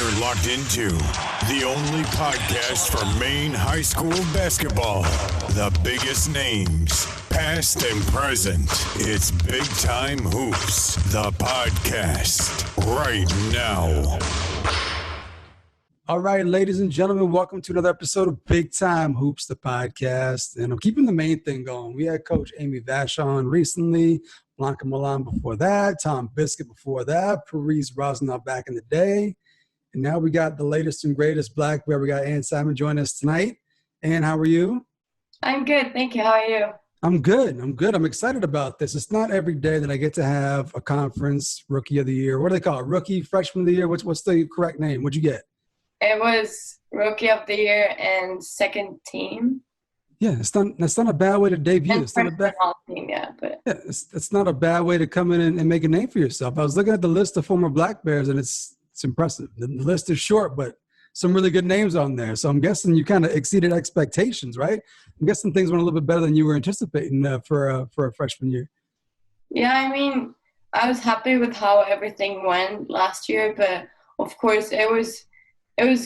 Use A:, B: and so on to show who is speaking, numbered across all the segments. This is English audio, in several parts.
A: You're locked into the only podcast for Maine high school basketball. The biggest names, past and present. It's Big Time Hoops, the podcast, right now.
B: All right, ladies and gentlemen, welcome to another episode of Big Time Hoops, the podcast. And I'm keeping the main thing going. We had Coach Amy Vash on recently, Blanca Milan before that, Tom Biscuit before that, Parise Rosnow back in the day. And now we got the latest and greatest Black Bear. We got Ann Simon joining us tonight. Ann, how are you?
C: I'm good. Thank you. How are you?
B: I'm good. I'm excited about this. It's not every day that I get to have a conference rookie of the year. What do they call it? Rookie, freshman of the year? What's the correct name? What'd you get?
C: It was Rookie of the Year and second team.
B: Yeah, that's not a bad way to debut.
C: And
B: it's not a bad
C: team, but
B: it's not a bad way to come in and make a name for yourself. I was looking at the list of former Black Bears, and it's impressive. The list is short, but some really good names on there. So I'm guessing you kind of exceeded expectations, right? I'm guessing things went a little bit better than you were anticipating for a freshman year.
C: Yeah, I mean, I was happy with how everything went last year, but of course it was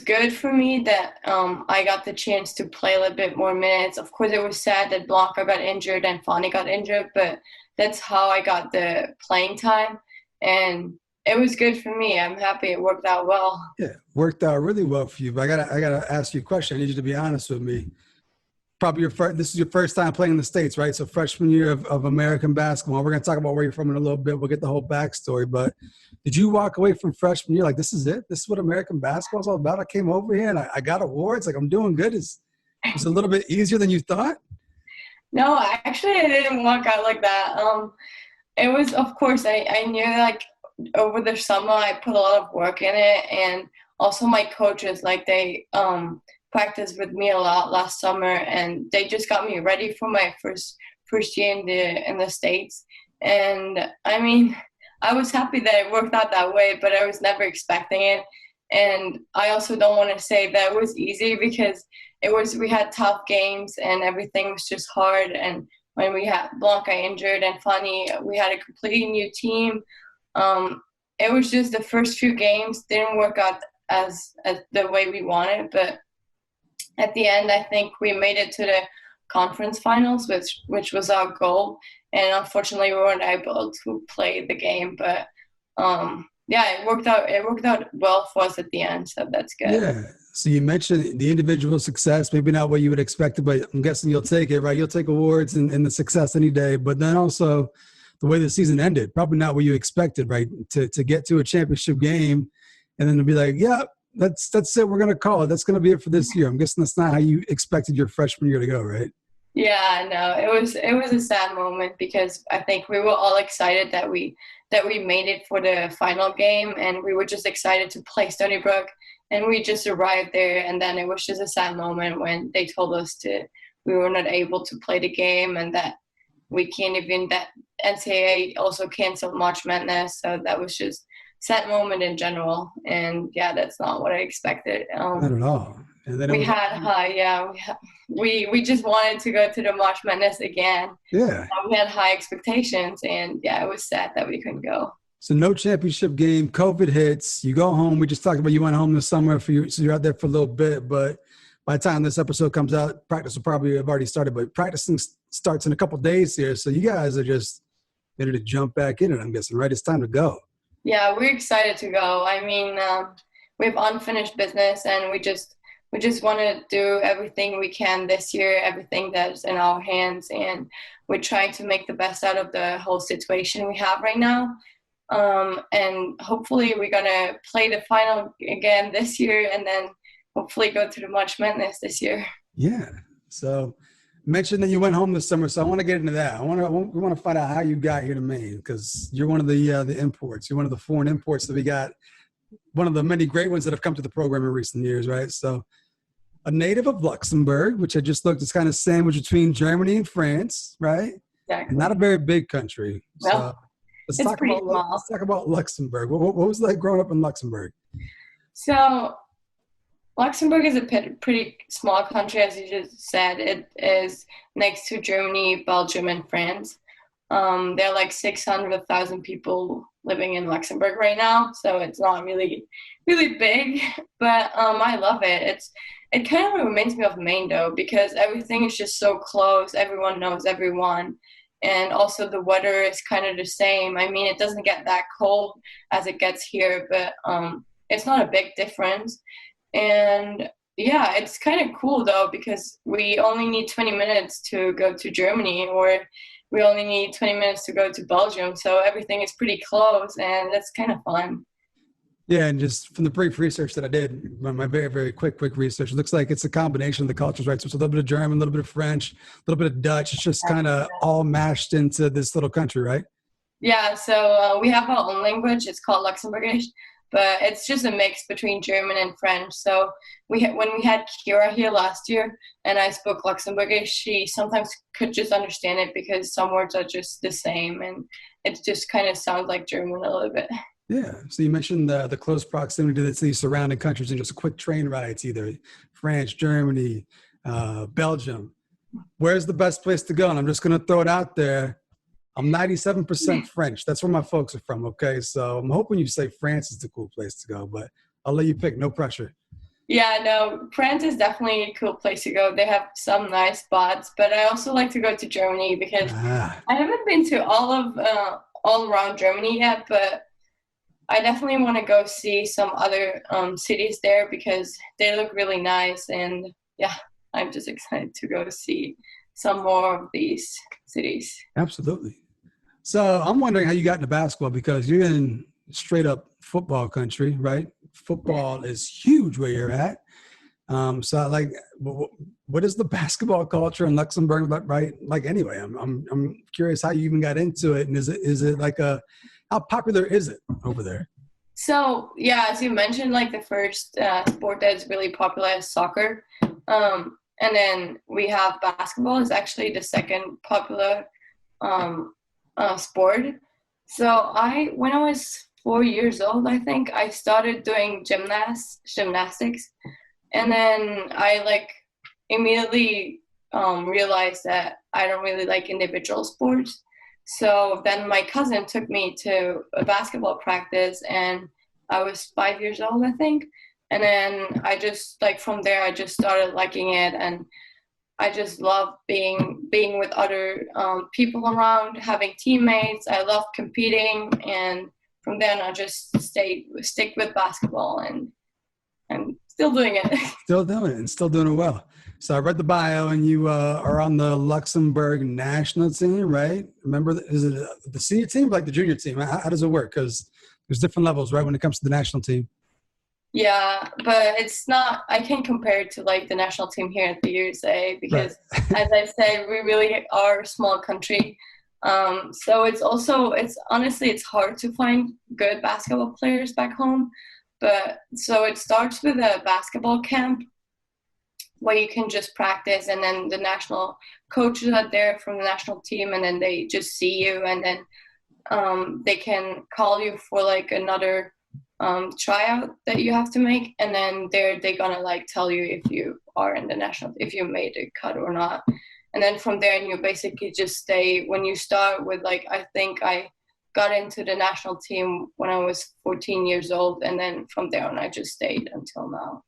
C: good for me that I got the chance to play a little bit more minutes. Of course, it was sad that Blanca got injured and Fanny got injured, but that's how I got the playing time. And it was good for me. I'm happy it worked out well.
B: Yeah, worked out really well for you. But I gotta ask you a question. I need you to be honest with me. Probably this is your first time playing in the States, right? So freshman year of American basketball. We're gonna talk about where you're from in a little bit. We'll get the whole backstory. But did you walk away from freshman year like, this is it? This is what American basketball is all about? I came over here and I got awards. Like, I'm doing good. It's a little bit easier than you thought?
C: No, actually I didn't walk out like that. It was, of course, I knew like over the summer I put a lot of work in it, and also my coaches, like they practiced with me a lot last summer, and they just got me ready for my first year in the States. And I mean, I was happy that it worked out that way, but I was never expecting it. And I also don't want to say that it was easy, because we had tough games and everything was just hard. And when we had Blanca injured and Fanny, we had a completely new team. It was just the first few games didn't work out as the way we wanted, but at the end, I think we made it to the conference finals, which was our goal. And unfortunately, we weren't able to play the game. But yeah, it worked out well for us at the end, so that's good.
B: Yeah. So you mentioned the individual success, maybe not what you would expect, but I'm guessing you'll take it, right? You'll take awards and the success any day. But then also the way the season ended, probably not what you expected, right? To get to a championship game and then to be like, yeah, that's it. We're going to call it. That's going to be it for this year. I'm guessing that's not how you expected your freshman year to go, right?
C: Yeah, no, it was a sad moment, because I think we were all excited that we made it for the final game, and we were just excited to play Stony Brook, and we just arrived there, and then it was just a sad moment when they told us we were not able to play the game, and that we can't even, that NCAA also canceled March Madness, so that was just sad moment in general. And yeah, that's not what I expected.
B: Not at all. And then
C: we just wanted to go to the March Madness again.
B: Yeah.
C: We had high expectations, and yeah, it was sad that we couldn't go.
B: So no championship game, COVID hits, you go home. We just talked about you went home this summer so you're out there for a little bit, but by the time this episode comes out, practice will probably have already started, but practicing starts in a couple days here. So you guys are just ready to jump back in it, I'm guessing, right? It's time to go.
C: Yeah, we're excited to go. I mean, we have unfinished business, and we just want to do everything we can this year, everything that's in our hands, and we're trying to make the best out of the whole situation we have right now. And hopefully we're going to play the final again this year, and then hopefully go to the March Madness this year.
B: Yeah. So mentioned that you went home this summer, so I want to get into that. We want to find out how you got here to Maine, because you're one of the imports. You're one of the foreign imports that we got, one of the many great ones that have come to the program in recent years, right? So a native of Luxembourg, which I just looked, is kind of sandwiched between Germany and France, right?
C: Exactly.
B: Not a very big country.
C: Well,
B: so let's talk about Luxembourg. What was it like growing up in Luxembourg?
C: So Luxembourg is a pretty small country, as you just said. It is next to Germany, Belgium, and France. There are like 600,000 people living in Luxembourg right now, so it's not really, really big, but I love it. It kind of reminds me of Maine though, because everything is just so close. Everyone knows everyone, and also the weather is kind of the same. I mean, it doesn't get that cold as it gets here, but it's not a big difference. And yeah, it's kind of cool though, because we only need 20 minutes to go to Germany, or we only need 20 minutes to go to Belgium. So everything is pretty close, and that's kind of fun.
B: Yeah, and just from the brief research that I did, my very, very quick research, it looks like it's a combination of the cultures, right? So it's a little bit of German, a little bit of French, a little bit of Dutch. It's just kind of all mashed into this little country, right?
C: Yeah, so we have our own language. It's called Luxembourgish, but it's just a mix between German and French. So when we had Kira here last year and I spoke Luxembourgish, she sometimes could just understand it because some words are just the same, and it just kind of sounds like German a little bit.
B: Yeah. So you mentioned the close proximity to these surrounding countries and just a quick train ride to either France, Germany, Belgium. Where's the best place to go? And I'm just going to throw it out there. I'm 97% French. That's where my folks are from. Okay. So I'm hoping you say France is the cool place to go, but I'll let you pick. No pressure.
C: Yeah, no, France is definitely a cool place to go. They have some nice spots, but I also like to go to Germany because I haven't been to all around Germany yet, but I definitely want to go see some other cities there because they look really nice. And yeah, I'm just excited to go see some more of these cities.
B: Absolutely. So I'm wondering how you got into basketball, because you're in straight up football country, right? Football is huge where you're at. So like, what is the basketball culture in Luxembourg, right? Like anyway, I'm curious how you even got into it. And is it like how popular is it over there?
C: So yeah, as you mentioned, like the first sport that is really popular is soccer. And then we have basketball is actually the second popular sport. So when I was 4 years old, I think I started doing gymnastics. And then I like immediately realized that I don't really like individual sports. So then my cousin took me to a basketball practice, and I was 5 years old, I think. And then I just like from there, I just started liking it, and I just love being with other people around, having teammates. I love competing, and from then I just stick with basketball, and I'm still doing it.
B: Still doing it and still doing it well. So I read the bio, and you are on the Luxembourg national team, right? Remember, is it the senior team or like the junior team? How does it work? Because there's different levels, right, when it comes to the national team.
C: Yeah, but it's not, I can't compare it to like the national team here at the USA because, right. As I said, we really are a small country. So it's honestly, it's hard to find good basketball players back home. But so it starts with a basketball camp where you can just practice, and then the national coaches are there from the national team, and then they just see you, and then they can call you for like another tryout that you have to make, and then they're gonna like tell you if you are in the national, if you made a cut or not. And then from there, and you basically just stay. When you start with like, I think I got into the national team when I was 14 years old, and then from there on I just stayed until now.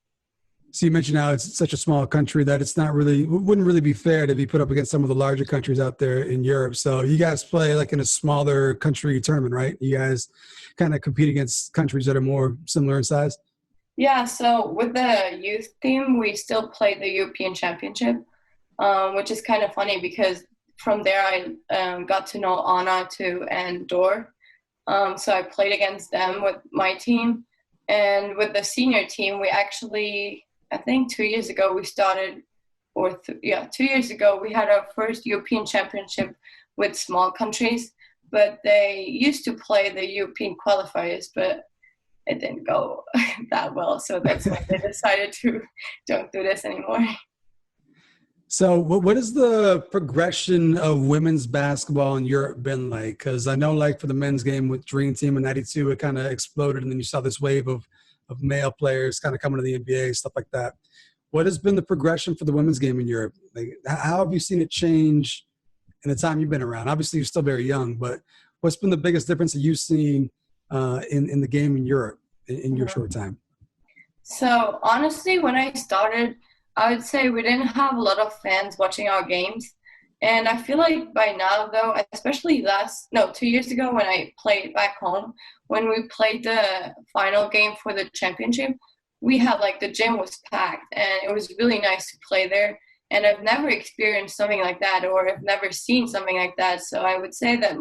B: So you mentioned how it's such a small country that it's not really, wouldn't really be fair to be put up against some of the larger countries out there in Europe. So you guys play like in a smaller country tournament, right? You guys kind of compete against countries that are more similar in size?
C: Yeah, so with the youth team, we still play the European Championship, which is kind of funny because from there I got to know Anna too and Dor. So I played against them with my team. And with the senior team, we actually, I think 2 years ago we started, 2 years ago we had our first European Championship with small countries, but they used to play the European qualifiers, but it didn't go that well. So that's why they decided to don't do this anymore.
B: So what is the progression of women's basketball in Europe been like? Because I know like for the men's game with Dream Team in 92, it kind of exploded, and then you saw this wave of male players kind of coming to the NBA, stuff like that. What has been the progression for the women's game in Europe? Like, how have you seen it change in the time you've been around? Obviously, you're still very young, but what's been the biggest difference that you've seen in the game in Europe in your short time?
C: So honestly, when I started, I would say we didn't have a lot of fans watching our games. And I feel like by now, though, especially 2 years ago when I played back home, when we played the final game for the championship, we had like the gym was packed and it was really nice to play there. And I've never experienced something like that, or I've never seen something like that. So I would say that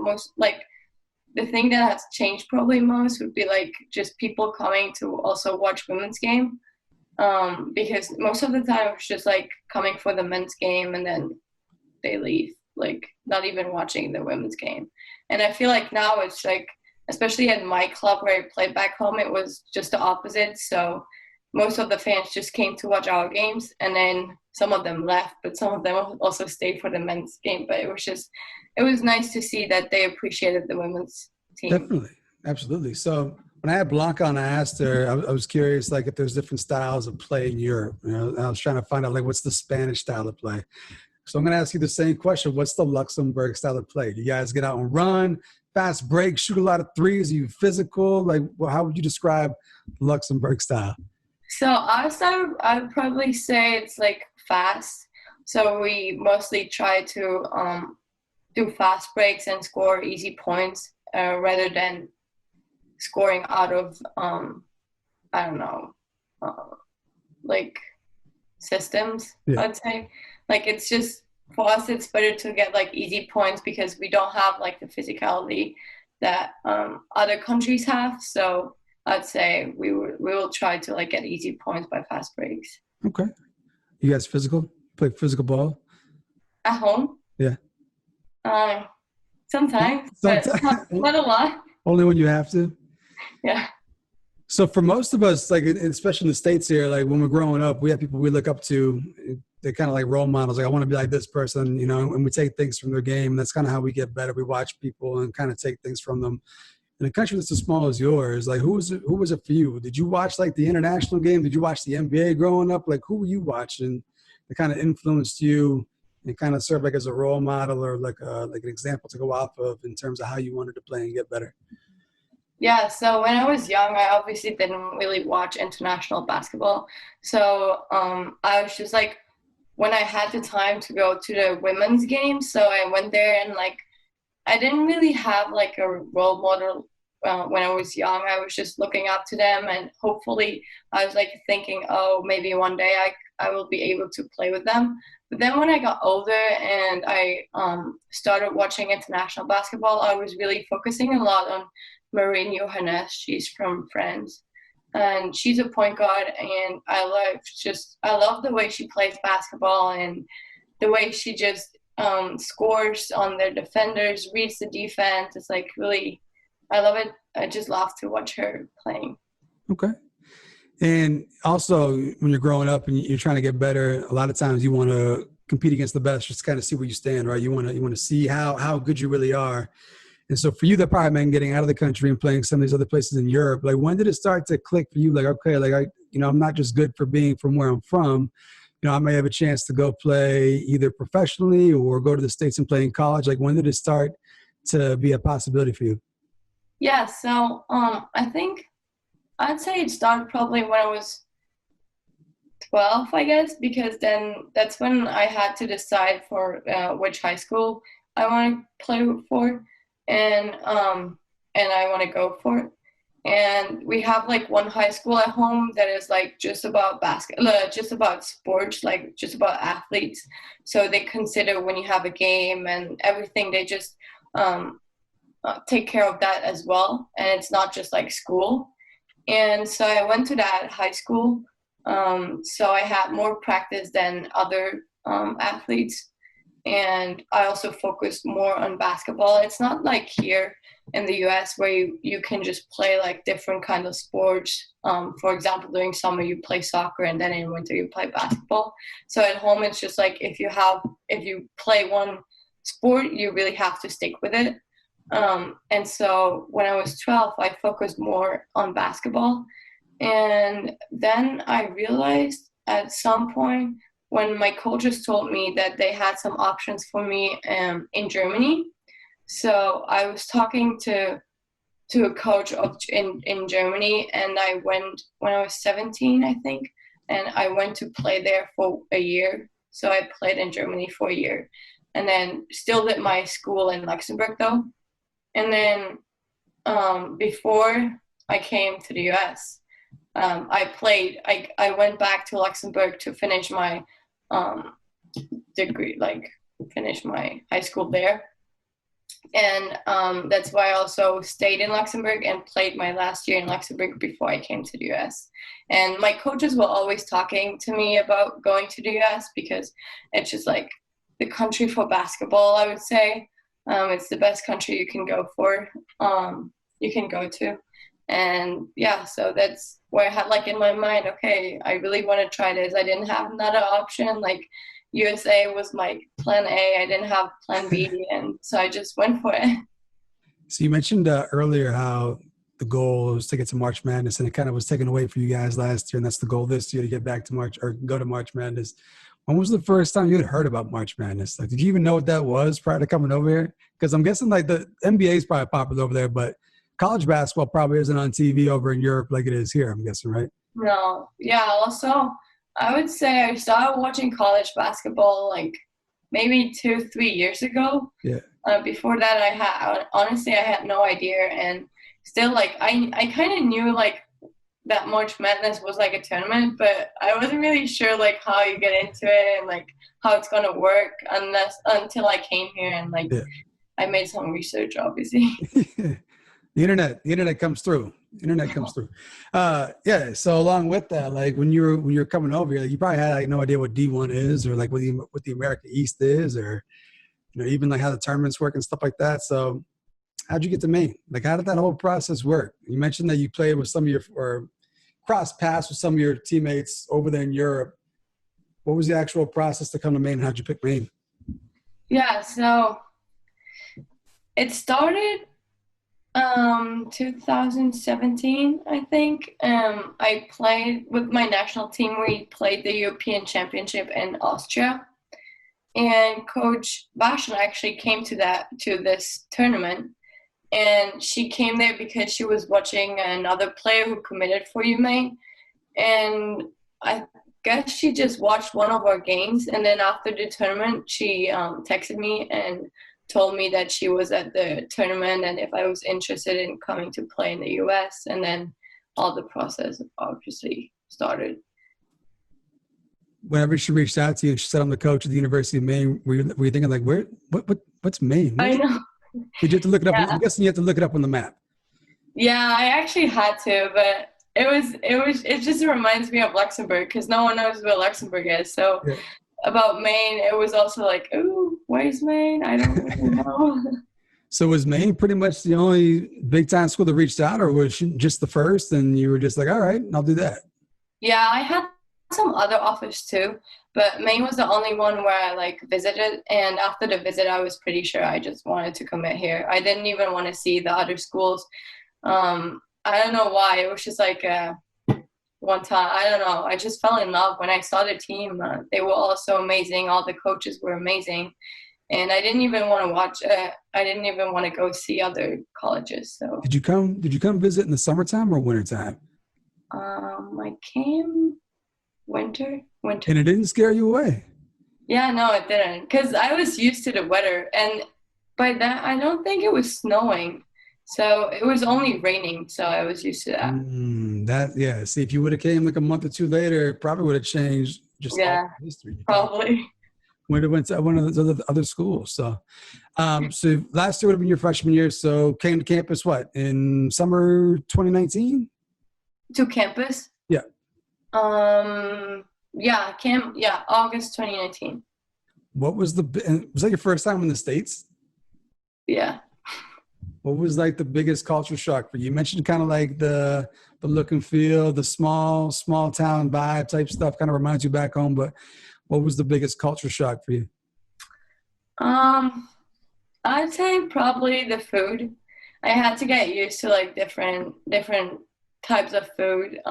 C: the thing that has changed probably most would be like just people coming to also watch women's game. Because most of the time it's just like coming for the men's game and then they leave, like not even watching the women's game. And I feel like now it's like, especially at my club where I played back home, it was just the opposite. So most of the fans just came to watch our games, and then some of them left, but some of them also stayed for the men's game. But it was nice to see that they appreciated the women's team.
B: Definitely. Absolutely. So when I had Blanca on, I asked her, I was curious, like if there's different styles of play in Europe. You know, I was trying to find out like what's the Spanish style of play. So I'm going to ask you the same question. What's the Luxembourg style of play? Do you guys get out and run, fast break, shoot a lot of threes? Are you physical? Like, well, how would you describe Luxembourg style?
C: So our style, I would probably say it's like fast. So we mostly try to do fast breaks and score easy points rather than scoring out of, like systems, yeah. I'd say. Like it's just, for us, it's better to get like easy points because we don't have like the physicality that other countries have. So I'd say we will try to like get easy points by fast breaks.
B: Okay. You guys physical? Play physical ball?
C: At home?
B: Yeah.
C: Sometimes. But not a lot.
B: Only when you have to?
C: Yeah.
B: So for most of us, like especially in the States here, like when we're growing up, we have people we look up to. They're kind of like role models. Like I want to be like this person, you know, and we take things from their game. That's kind of how we get better. We watch people and kind of take things from them. In a country that's as small as yours, like who was it for you? Did you watch like the international game? Did you watch the NBA growing up? Like who were you watching that kind of influenced you and kind of served like as a role model or like an example to go off of in terms of how you wanted to play and get better?
C: Yeah, so when I was young, I obviously didn't really watch international basketball. So I was just like, when I had the time to go to the women's game, so I went there and like, I didn't really have like a role model when I was young. I was just looking up to them, and hopefully I was like thinking, oh, maybe one day I will be able to play with them. But then when I got older and I started watching international basketball, I was really focusing a lot on Marine Johannes. She's from France. And she's a point guard, and I love the way she plays basketball and the way she just scores on their defenders, reads the defense. It's like really, I love it. I just love to watch her playing.
B: Okay. And also when you're growing up and you're trying to get better, a lot of times you want to compete against the best, just kind of see where you stand, right? You want to see how good you really are. And so for you, that probably meant getting out of the country and playing some of these other places in Europe. Like, when did it start to click for you? Like, okay, like I'm not just good for being from where I'm from. You know, I may have a chance to go play either professionally or go to the States and play in college. Like, when did it start to be a possibility for you?
C: Yeah, so I think I'd say it started probably when I was 12, I guess, because then that's when I had to decide for which high school I want to play for. And I want to go for it. And we have like one high school at home that is like just about just about sports, like just about athletes. So they consider when you have a game and everything, they just take care of that as well. And it's not just like school. And so I went to that high school. So I had more practice than other athletes. And I also focused more on basketball. It's not like here in the US where you can just play like different kinds of sports. For example, during summer you play soccer and then in winter you play basketball. So at home it's just like if you play one sport, you really have to stick with it. And so when I was 12, I focused more on basketball. And then I realized at some point when my coaches told me that they had some options for me in Germany. So I was talking to a coach in Germany, and I went when I was 17, I think, and I went to play there for a year. So I played in Germany for a year, and then still did my school in Luxembourg though. And then before I came to the US, I went back to Luxembourg to finish my degree, like finish my high school there. And that's why I also stayed in Luxembourg and played my last year in Luxembourg before I came to the US. And my coaches were always talking to me about going to the US because it's just like the country for basketball, I would say. It's the best country you can go to. And yeah, so that's where I had like in my mind, okay, I really want to try this. I didn't have another option. Like USA was my plan A. I didn't have plan B. And so I just went for it.
B: So you mentioned earlier how the goal was to get to March Madness, and it kind of was taken away for you guys last year. And that's the goal this year, to get back to March or go to March Madness. When was the first time you had heard about March Madness? Like, did you even know what that was prior to coming over here? Because I'm guessing like the NBA is probably popular over there, but college basketball probably isn't on TV over in Europe like it is here, I'm guessing, right?
C: No. Yeah. Also, I would say I started watching college basketball like maybe 2-3 years ago.
B: Yeah.
C: Before that, I had no idea. And still, like, I kind of knew like that March Madness was like a tournament, but I wasn't really sure like how you get into it and like how it's going to work until I came here and like I made some research, obviously.
B: The internet comes through. Yeah. So along with that, like when you're coming over here, like, you probably had like no idea what D1 is, or like what the America East is, or even like how the tournaments work and stuff like that. So how'd you get to Maine? Like, how did that whole process work? You mentioned that you played with some of your or cross paths with some of your teammates over there in Europe. What was the actual process to come to Maine? How'd you pick Maine?
C: Yeah. So it started 2017, I think. I played with my national team. We played the European Championship in Austria, and Coach Bashan actually came to this tournament, and she came there because she was watching another player who committed for UMaine, and I guess she just watched one of our games, and then after the tournament, she texted me and told me that she was at the tournament and if I was interested in coming to play in the US, and then all the process obviously started.
B: Whenever she reached out to you and she said, I'm the coach at the University of Maine, were you thinking like, what's Maine?
C: I know.
B: Did you have to look it up?
C: Yeah.
B: I'm guessing you have to look it up on the map.
C: Yeah, I actually had to, but it just reminds me of Luxembourg because no one knows where Luxembourg is. So
B: Yeah.
C: About Maine, it was also like, ooh, where's Maine? I don't really know.
B: So was Maine pretty much the only big time school that reached out, or was she just the first and you were just like, all right, I'll do that?
C: Yeah, I had some other offers too, but Maine was the only one where I like visited. And after the visit, I was pretty sure I just wanted to commit here. I didn't even want to see the other schools. I don't know why. It was just like one time, I don't know. I just fell in love when I saw the team. They were all so amazing. All the coaches were amazing. And I didn't even want to watch. I didn't even want to go see other colleges. So
B: Did you come visit in the summertime or wintertime?
C: I came winter.
B: And it didn't scare you away?
C: Yeah, no, it didn't. Because I was used to the weather. And by that, I don't think it was snowing. So it was only raining. So I was used to that.
B: See, if you would have came like a month or two later, it probably would have changed just all history.
C: Probably.
B: When it went to one of the other schools. So so last year would have been your freshman year. So came to campus in summer 2019?
C: To campus?
B: Yeah.
C: August 2019.
B: What was was that your first time in the States?
C: Yeah.
B: What was like the biggest culture shock for you? You mentioned kind of like the look and feel, the small town vibe type stuff kind of reminds you back home, but what was the biggest culture shock for you?
C: I'd say probably the food. I had to get used to like different types of food.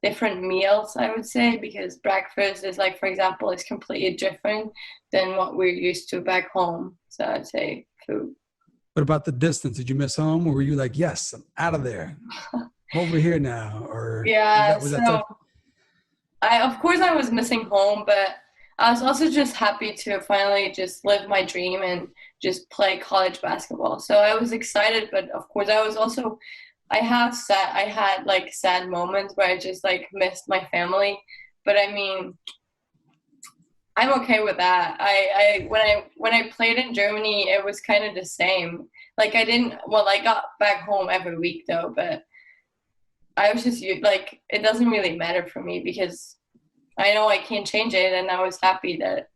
C: different meals, I would say, because breakfast is like, for example, is completely different than what we're used to back home. So I'd say food.
B: What about the distance? Did you miss home, or were you like, yes, I'm out of there, I'm over here now? Or
C: Yeah,
B: was that tough?
C: so of course I was missing home, but I was also just happy to finally just live my dream and just play college basketball. So I was excited, but of course I was also, I had like sad moments where I just like missed my family. But I mean, I'm okay with that. When I played in Germany, it was kind of the same. Like I got back home every week though, but I was just like, it doesn't really matter for me because I know I can't change it, and I was happy that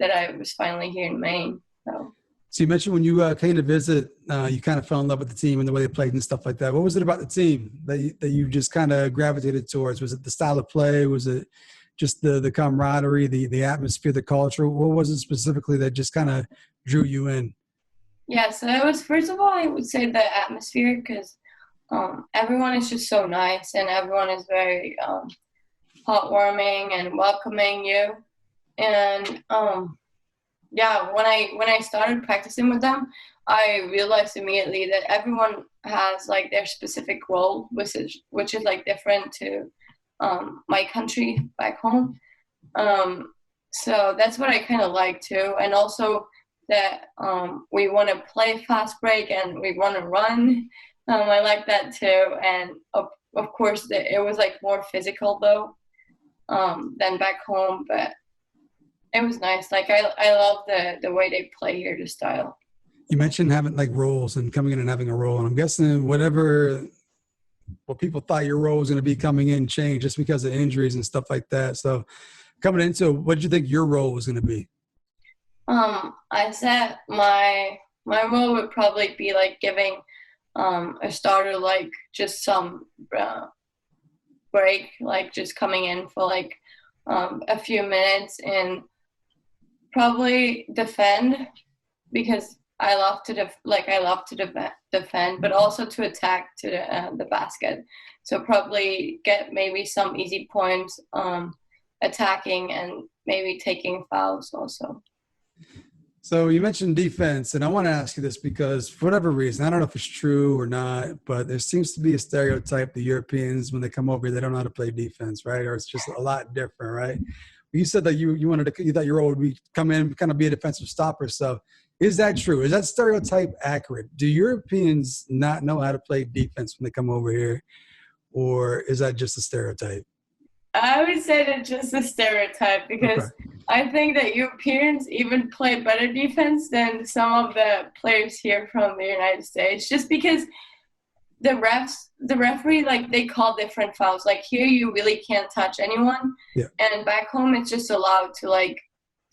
C: I was finally here in Maine.
B: So you mentioned when you came to visit, you kind of fell in love with the team and the way they played and stuff like that. What was it about the team that you just kind of gravitated towards? Was it the style of play? Was it just the camaraderie, the atmosphere, the culture? What was it specifically that just kind of drew you in?
C: Yeah, so it was, first of all, I would say the atmosphere, because everyone is just so nice and everyone is very heartwarming and welcoming you. And yeah, when I started practicing with them, I realized immediately that everyone has like their specific role, which is like different to my country back home. So that's what I kind of like too, and also that we want to play fast break and we want to run. I like that too, and of course it was like more physical though than back home, but it was nice. Like I love the way they play here, the style.
B: You mentioned having like roles and coming in and having a role, and I'm guessing what people thought your role was going to be coming in changed just because of injuries and stuff like that. So coming into, what did you think your role was going to be?
C: I said my role would probably be like giving a starter like just some break, like just coming in for like a few minutes and probably defend, because I love to defend, but also to attack to the basket. So probably get maybe some easy points, attacking and maybe taking fouls also.
B: So you mentioned defense, and I want to ask you this because for whatever reason, I don't know if it's true or not, but there seems to be a stereotype the Europeans, when they come over here, they don't know how to play defense, right? Or it's just a lot different, right? You said that you thought your role would be come in, kind of be a defensive stopper. So is that true? Is that stereotype accurate? Do Europeans not know how to play defense when they come over here, or is that just a stereotype?
C: I would say that's just a stereotype, because
B: Okay.
C: I think that Europeans even play better defense than some of the players here from the United States, just because the referee, like they call different fouls. Like here, you really can't touch anyone,
B: Yeah.
C: and back home, it's just allowed to like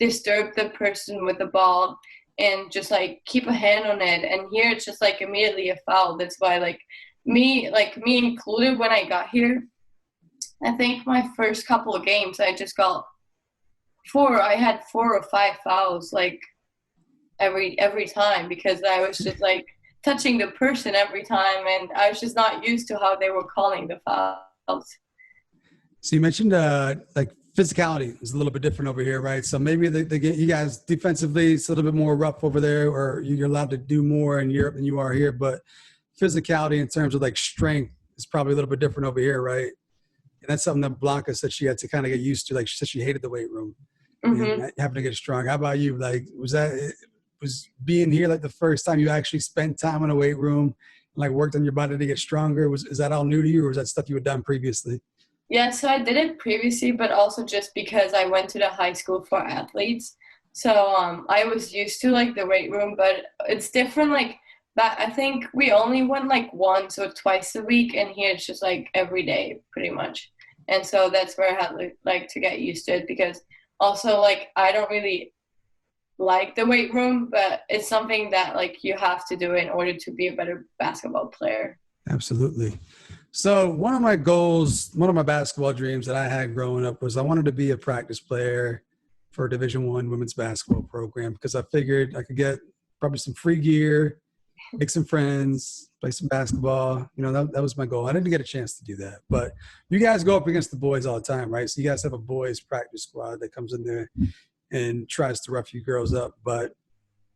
C: disturb the person with the ball and just like keep a hand on it. And here, it's just like immediately a foul. That's why me included, when I got here, I think my first couple of games, I just got I had 4 or 5 fouls like every time, because I was just like touching the person every time, and I was just not used to how they were calling the fouls.
B: So you mentioned like physicality is a little bit different over here, right? So maybe you guys defensively, it's a little bit more rough over there, or you're allowed to do more in Europe than you are here. But physicality in terms of like strength is probably a little bit different over here, right? And that's something that Blanca said she had to kind of get used to. Like she said, she hated the weight room and having to get strong. How about you? Like, was being here like the first time you actually spent time in a weight room and like worked on your body to get stronger? Is that all new to you, or was that stuff you had done previously?
C: Yeah, so I did it previously, but also just because I went to the high school for athletes. So I was used to like the weight room, but it's different. Like that, I think we only went like once or twice a week, and here it's just like every day pretty much. And so that's where I had like to get used to it, because also like I don't really like the weight room, but it's something that like you have to do in order to be a better basketball player.
B: Absolutely. So one of my goals, one of my basketball dreams that I had growing up was I wanted to be a practice player for a Division I women's basketball program, because I figured I could get probably some free gear make some friends, play some basketball. You know, that was my goal. I didn't get a chance to do that. But you guys go up against the boys all the time, right? So you guys have a boys practice squad that comes in there and tries to rough you girls up. But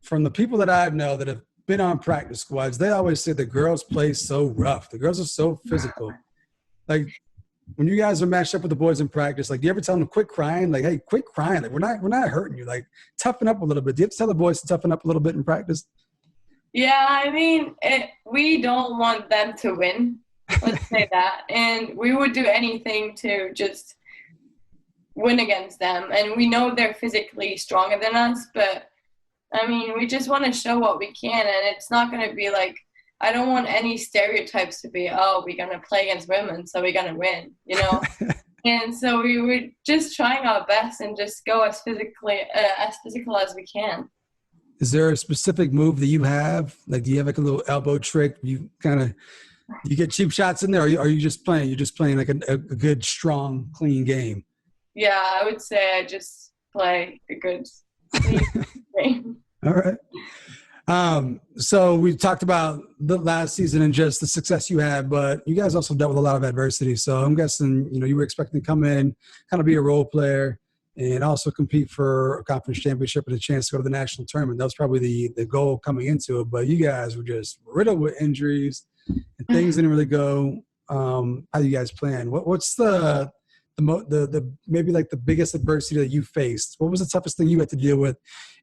B: from the people that I know that have been on practice squads, they always say the girls play so rough. The girls are so physical. Like, when you guys are matched up with the boys in practice, like, do you ever tell them to quit crying? Like, hey, quit crying. Like, we're not hurting you. Like, toughen up a little bit. Do you have to tell the boys to toughen up a little bit in practice?
C: Yeah, I mean, we don't want them to win. Let's say that. And we would do anything to just win against them. And we know they're physically stronger than us, but, I mean, we just want to show what we can. And it's not going to be like, I don't want any stereotypes to be, oh, we're going to play against women, so we're going to win, you know? And so we were just trying our best and just go as physical as we can.
B: Is there a specific move that you have? Like, do you have like a little elbow trick? You get cheap shots in there, or are you just playing? You're just playing like a good, strong, clean game?
C: Yeah, I would say I just play a good, clean game.
B: All right. So we talked about the last season and just the success you had, but you guys also dealt with a lot of adversity. So I'm guessing, you know, you were expecting to come in, kind of be a role player and also compete for a conference championship and a chance to go to the national tournament. That was probably the goal coming into it, but you guys were just riddled with injuries and things didn't really go, how you guys planned. What's the maybe like the biggest adversity that you faced? What was the toughest thing you had to deal with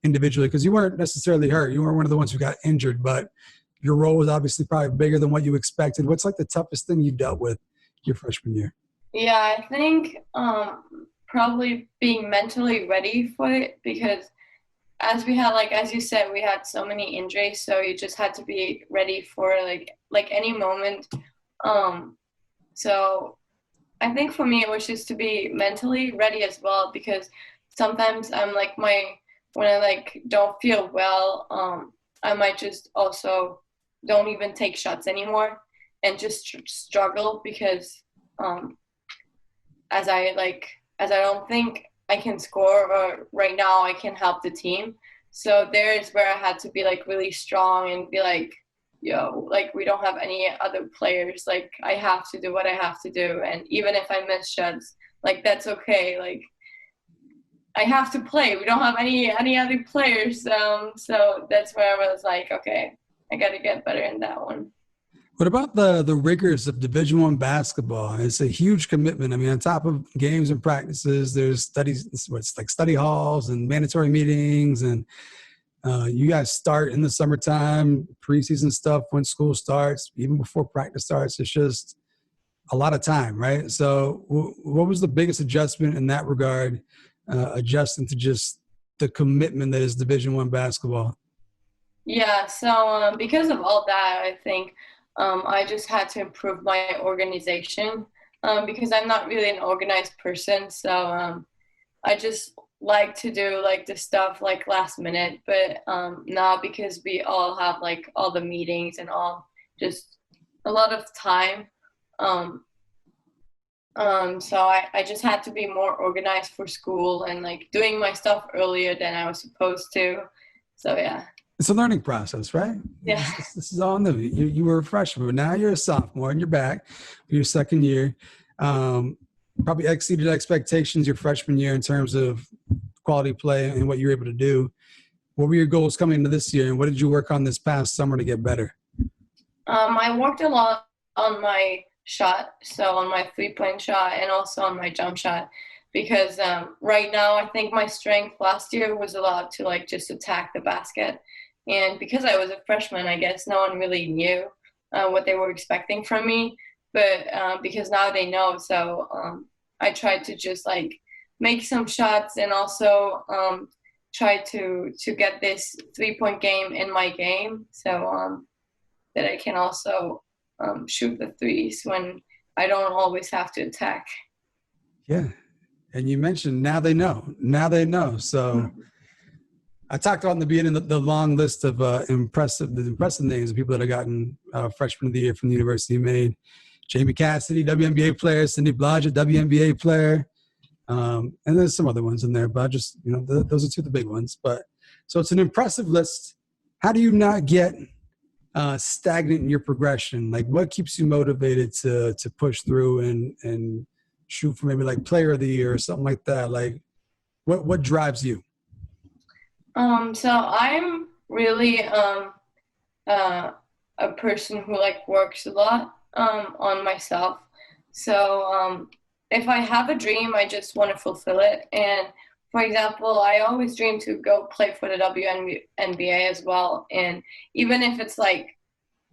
B: individually? Because you weren't necessarily hurt. You weren't one of the ones who got injured, but your role was obviously probably bigger than what you expected. What's like the toughest thing you dealt with your freshman year?
C: Yeah, I think probably being mentally ready for it, because as you said, we had so many injuries, so you just had to be ready for like any moment. So I think for me, it was just to be mentally ready as well, because sometimes I'm like when I like don't feel well, I might just also don't even take shots anymore and just struggle because as I don't think I can score, or right now I can help the team. So there's where I had to be like really strong and be like, yo, like we don't have any other players. Like I have to do what I have to do. And even if I miss shots, like that's okay. Like I have to play. We don't have any other players. So that's where I was like, okay, I got to get better in that one.
B: What about the rigors of Division I basketball? It's a huge commitment. I mean, on top of games and practices, there's studies, it's like study halls and mandatory meetings, and you guys start in the summertime, preseason stuff when school starts, even before practice starts. It's just a lot of time, right? So what was the biggest adjustment in that regard, adjusting to just the commitment that is Division I basketball?
C: Yeah, so because of all that, I think I just had to improve my organization because I'm not really an organized person. So I just like to do like the stuff like last minute, but now because we all have like all the meetings and all just a lot of time. So I just had to be more organized for school and like doing my stuff earlier than I was supposed to. So yeah.
B: It's a learning process, right?
C: Yeah.
B: This is all new. You were a freshman, but now you're a sophomore and you're back for your second year. Probably exceeded expectations your freshman year in terms of quality play and what you were able to do. What were your goals coming into this year, and what did you work on this past summer to get better?
C: I worked a lot on my shot, so on my three-point shot and also on my jump shot, because right now I think my strength last year was a lot to like just attack the basket. And because I was a freshman, I guess no one really knew what they were expecting from me. But because now they know, so I tried to just like make some shots and also try to get this three-point game in my game, so that I can also shoot the threes when I don't always have to attack.
B: Yeah, and you mentioned now they know. Now they know. So I talked about in the beginning the long list of impressive names of people that have gotten freshman of the year from the University of Maine. Jamie Cassidy, WNBA player. Cindy Blodgett, WNBA player. And there's some other ones in there, but just, you know, those are two of the big ones. But so it's an impressive list. How do you not get stagnant in your progression? Like, what keeps you motivated to push through and shoot for maybe like player of the year or something like that? Like, what drives you?
C: So I'm really a person who like works a lot on myself. So if I have a dream, I just want to fulfill it. And for example, I always dream to go play for the WNBA as well. And even if it's like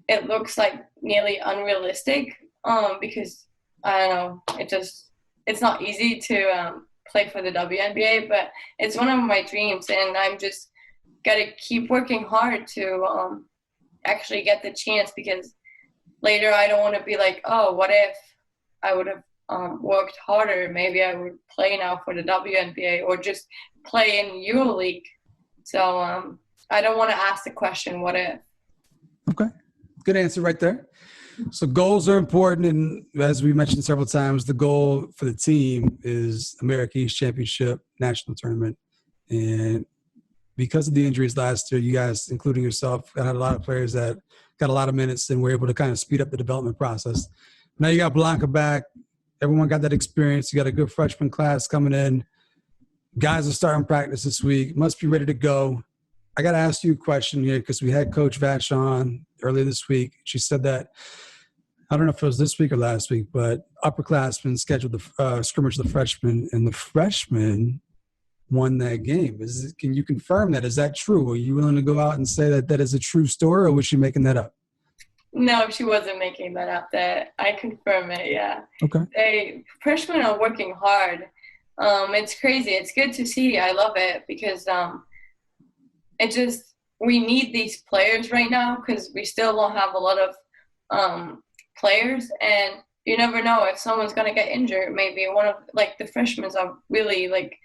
C: it looks like nearly unrealistic, because I don't know, it's not easy to play for the WNBA, but it's one of my dreams, and I'm just gotta keep working hard to actually get the chance, because later I don't want to be like, oh, what if I would have worked harder? Maybe I would play now for the WNBA or just play in EuroLeague. So I don't want to ask the question, what if?
B: Okay, good answer right there. So goals are important, and as we mentioned several times, the goal for the team is America East Championship National Tournament. And because of the injuries last year, you guys, including yourself, had a lot of players that got a lot of minutes and were able to kind of speed up the development process. Now you got Blanca back. Everyone got that experience. You got a good freshman class coming in. Guys are starting practice this week. Must be ready to go. I got to ask you a question here because we had Coach Vash on earlier this week. She said that, I don't know if it was this week or last week, but upperclassmen scheduled the scrimmage of the freshmen, and the freshmen won that game. Can you confirm that? Is that true? Are you willing to go out and say that that is a true story, or was she making that up?
C: No, she wasn't making that up. That I confirm it. Yeah.
B: Okay.
C: Freshmen are working hard. It's crazy. It's good to see. I love it because we need these players right now because we still don't have a lot of players, and you never know if someone's gonna get injured. Maybe one of like the freshmen are really like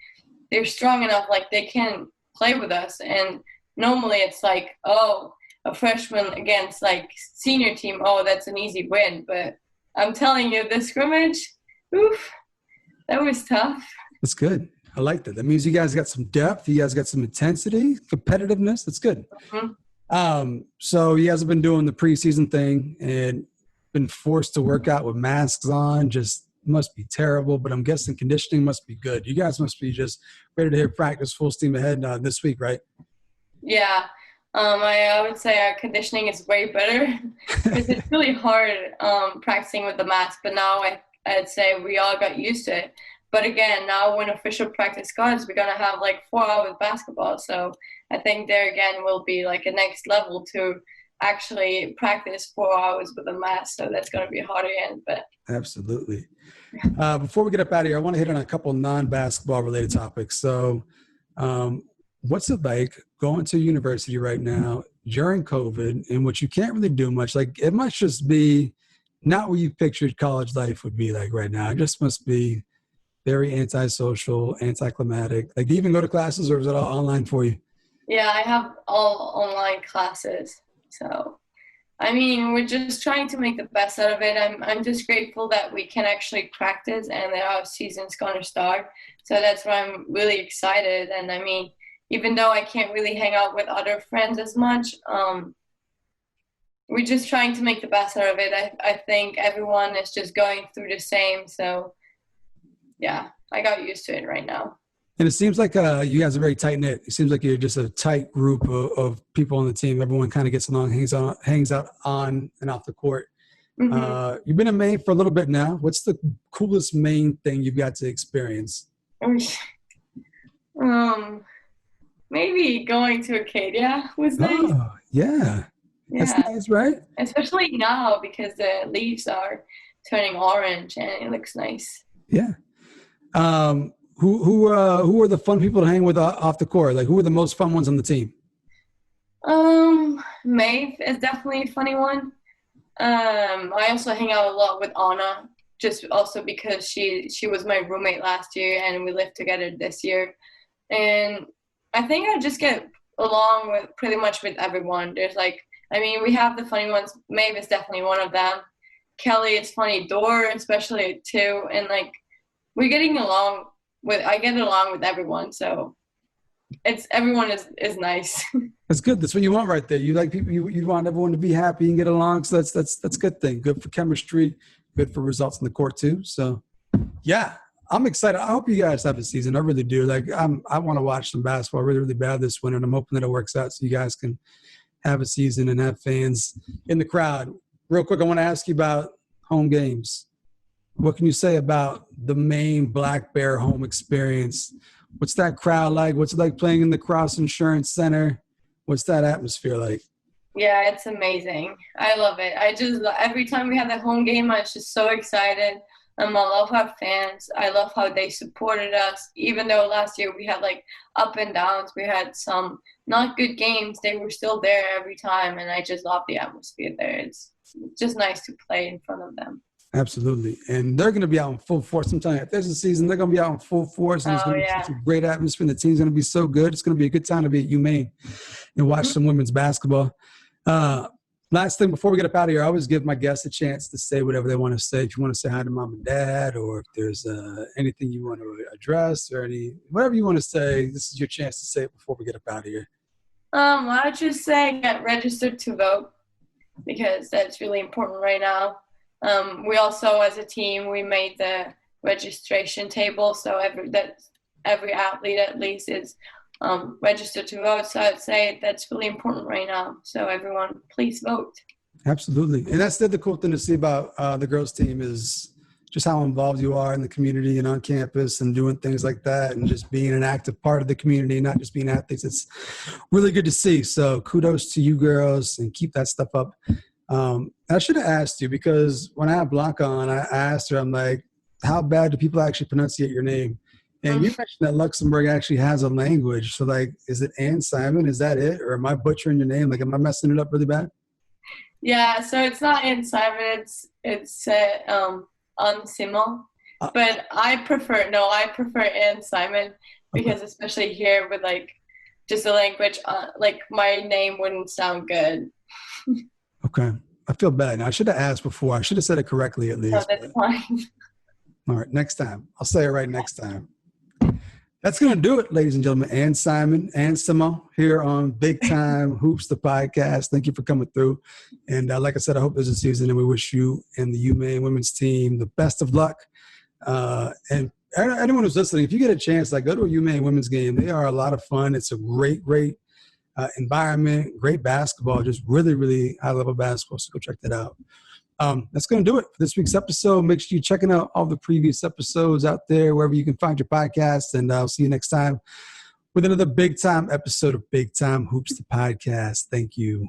C: they're strong enough, like they can play with us. And normally it's like, oh, a freshman against like senior team, oh, that's an easy win. But I'm telling you, the scrimmage, oof, that was tough.
B: That's good. I like that. That means you guys got some depth. You guys got some intensity, competitiveness. That's good. Mm-hmm. So you guys have been doing the preseason thing and been forced to work out with masks on. Just must be terrible, but I'm guessing conditioning must be good. You guys must be just ready to hit practice full steam ahead this week, right?
C: Yeah. I would say our conditioning is way better because it's really hard practicing with the mask, but now I'd say we all got used to it. But again, now when official practice starts, we're going to have like 4 hours basketball. So I think there again will be like a next level to actually practice 4 hours with a mask. So that's going to be hard again. But
B: absolutely. Before we get up out of here, I want to hit on a couple non-basketball related topics. So what's it like going to university right now during COVID in which you can't really do much? Like it must just be not what you pictured college life would be like right now. It just must be very antisocial, anticlimactic. Like, do you even go to classes or is it all online for you?
C: Yeah, I have all online classes. So, I mean, we're just trying to make the best out of it. I'm just grateful that we can actually practice and that our season's going to start. So that's why I'm really excited. And I mean, even though I can't really hang out with other friends as much, we're just trying to make the best out of it. I think everyone is just going through the same. So, yeah, I got used to it right now.
B: And it seems like you guys are very tight-knit. It seems like you're just a tight group of people on the team. Everyone kind of gets along, hangs out on and off the court. Mm-hmm. You've been in Maine for a little bit now. What's the coolest Maine thing you've got to experience?
C: Maybe going to Acadia was nice.
B: Oh, yeah. That's nice, right?
C: Especially now because the leaves are turning orange and it looks nice.
B: Yeah. Who are the fun people to hang with off the court? Like, who are the most fun ones on the team?
C: Maeve is definitely a funny one. I also hang out a lot with Anna, just also because she was my roommate last year and we lived together this year. And I think I just get along with pretty much with everyone. There's like, I mean, we have the funny ones. Maeve is definitely one of them. Kelly is funny. Dor, especially too. And like, we're getting along I get along with everyone. So everyone is nice.
B: That's good. That's what you want right there. You like people. You want everyone to be happy and get along. So that's a good thing. Good for chemistry. Good for results in the court too. So, yeah, I'm excited. I hope you guys have a season. I really do. Like I want to watch some basketball really, really bad this winter, and I'm hoping that it works out so you guys can have a season and have fans in the crowd. Real quick, I want to ask you about home games. What can you say about the Maine Black Bear home experience? What's that crowd like? What's it like playing in the Cross Insurance Center? What's that atmosphere like?
C: Yeah, it's amazing. I love it. Every time we have the home game, I was just so excited. I love our fans. I love how they supported us. Even though last year we had like up and downs, we had some not good games, they were still there every time. And I just love the atmosphere there. It's just nice to play in front of them.
B: Absolutely. And they're going to be out in full force. I'm telling you, if there's a season, they're going to be out in full force. And it's going to be such a great atmosphere. And the team's going to be so good. It's going to be a good time to be at UMaine and watch some women's basketball. Last thing before we get up out of here, I always give my guests a chance to say whatever they want to say. If you want to say hi to mom and dad, or if there's anything you want to address, or whatever you want to say, this is your chance to say it before we get up out of here.
C: I would just say get registered to vote, because that's really important right now. We also, as a team, we made the registration table, so every athlete at least is registered to vote. So I'd say that's really important right now. So everyone, please vote.
B: Absolutely. And that's the cool thing to see about the girls team is just how involved you are in the community and on campus and doing things like that and just being an active part of the community, not just being athletes. It's really good to see. So kudos to you girls and keep that stuff up. I should have asked you, because when I had Blanca on, I asked her, I'm like, how bad do people actually pronunciate your name? And you mentioned that Luxembourg actually has a language. So, like, is it Ann Simon? Is that it? Or am I butchering your name? Like, am I messing it up really bad?
C: Yeah, so it's not Ann Simon. It's Unsimo. But I prefer Ann Simon, because especially here with, like, just the language, like, my name wouldn't sound good.
B: Okay. I feel bad. Now, I should have asked before. I should have said it correctly at least.
C: No, that's fine.
B: All right. Next time. I'll say it right next time. That's going to do it, ladies and gentlemen. Ann Simon, Ann Simo here on Big Time Hoops, the podcast. Thank you for coming through. And like I said, I hope there's a season, and we wish you and the UMaine women's team the best of luck. And anyone who's listening, if you get a chance, like, go to a UMaine women's game. They are a lot of fun. It's a great environment, great basketball, just really, really high-level basketball. So go check that out. That's going to do it for this week's episode. Make sure you're checking out all the previous episodes out there, wherever you can find your podcast. And I'll see you next time with another big-time episode of Big Time Hoops, the podcast. Thank you.